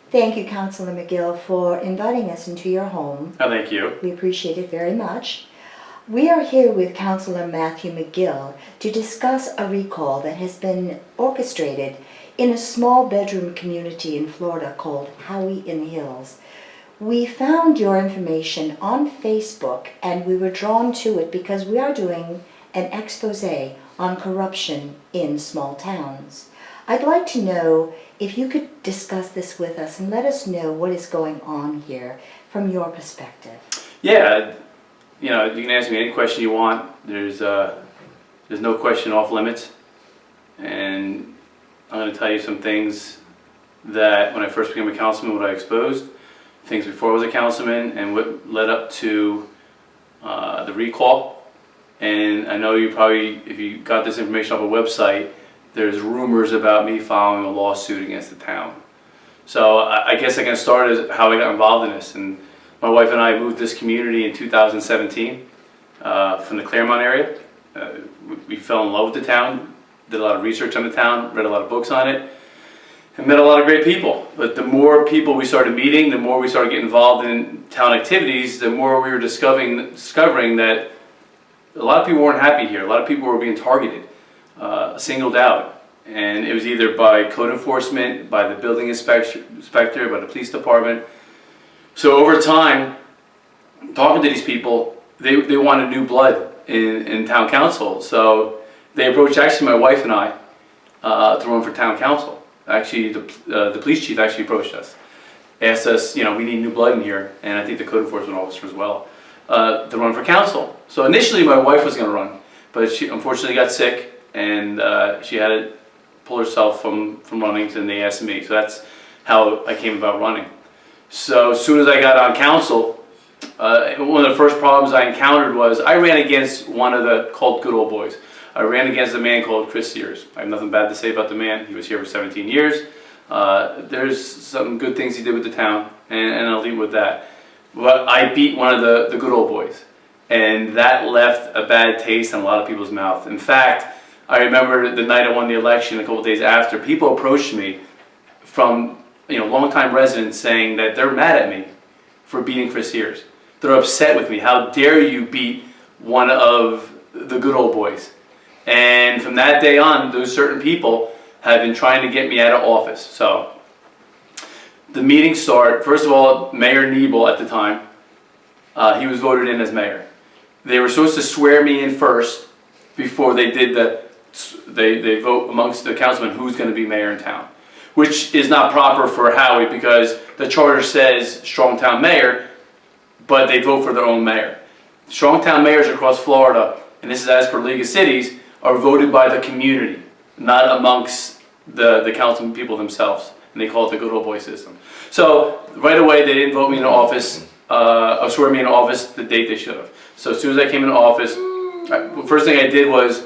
Thank you, Councilor McGill, for inviting us into your home. Oh, thank you. We appreciate it very much. We are here with Councilor Matthew McGill to discuss a recall that has been orchestrated in a small bedroom community in Florida called Howey-in-the-Hills. We found your information on Facebook and we were drawn to it because we are doing an expose on corruption in small towns. I'd like to know if you could discuss this with us and let us know what is going on here from your perspective. Yeah, you know, you can ask me any question you want. There's no question off limits. And I'm going to tell you some things that when I first became a councilman, what I exposed, things before I was a councilman, and what led up to the recall. And I know you probably, if you got this information off a website, there's rumors about me filing a lawsuit against the town. So I guess I can start as how I got involved in this. And my wife and I moved this community in 2017 from the Claremont area. We fell in love with the town, did a lot of research on the town, read a lot of books on it, and met a lot of great people. But the more people we started meeting, the more we started getting involved in town activities, the more we were discovering that a lot of people weren't happy here. A lot of people were being targeted. Singled out, and it was either by code enforcement, by the building inspector, by the police department. So over time, talking to these people, they wanted new blood in town council. So they approached actually my wife and I to run for town council. Actually, the police chief actually approached us, asked us, you know, we need new blood in here, and I think the code enforcement officer as well, to run for council. So initially, my wife was going to run, but she unfortunately got sick. And she had to pull herself from running, and they asked me. So that's how I came about running. So as soon as I got on council, one of the first problems I encountered was I ran against one of the called good old boys. I ran against a man called Chris Sears. I have nothing bad to say about the man. He was here for 17 years. There's some good things he did with the town, and I'll leave with that. But I beat one of the good old boys, and that left a bad taste in a lot of people's mouth. In fact, I remember the night I won the election, a couple of days after, people approached me from longtime residents saying that they're mad at me for beating Chris Sears. They're upset with me. How dare you beat one of the good old boys? And from that day on, those certain people have been trying to get me out of office. So the meetings start. First of all, Mayor Niebel at the time, he was voted in as mayor. They were supposed to swear me in first before they did they vote amongst the councilmen who's going to be mayor in town, which is not proper for Howey because the charter says strong town mayor, but they vote for their own mayor. Strong town mayors across Florida, and this is as per League of Cities, are voted by the community, not amongst the council people themselves, and they call it the good old boy system. So right away they didn't vote me into office, or swear me into office the date they should have. So as soon as I came into office, the first thing I did was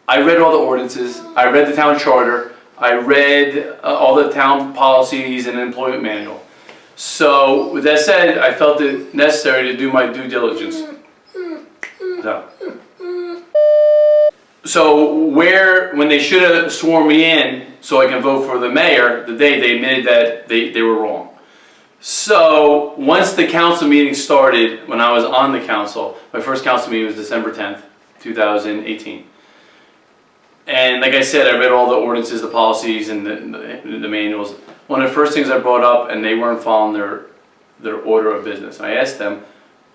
I read all the ordinances, I read the town charter, I read all the town policies and employment manual. So with that said, I felt it necessary to do my due diligence. So when they should have sworn me in so I can vote for the mayor, the day they admitted that they were wrong. So once the council meeting started, when I was on the council, my first council meeting was December 10th, 2018. And like I said, I read all the ordinances, the policies, and the manuals. One of the first things I brought up, and they weren't following their order of business. And I asked them,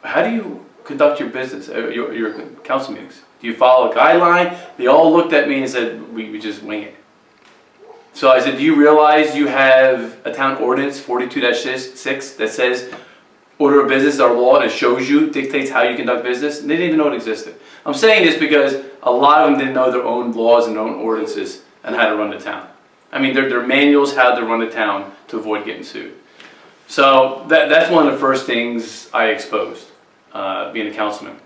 how do you conduct your business, your council meetings? Do you follow a guideline? They all looked at me and said, we just wing it. So I said, do you realize you have a town ordinance, 42-6, that says order of business is our law, and it shows you, dictates how you conduct business? And they didn't even know it existed. I'm saying this because a lot of them didn't know their own laws and their own ordinances and how to run the town. I mean, their manuals how to run the town to avoid getting sued. So that's one of the first things I exposed, being a councilman.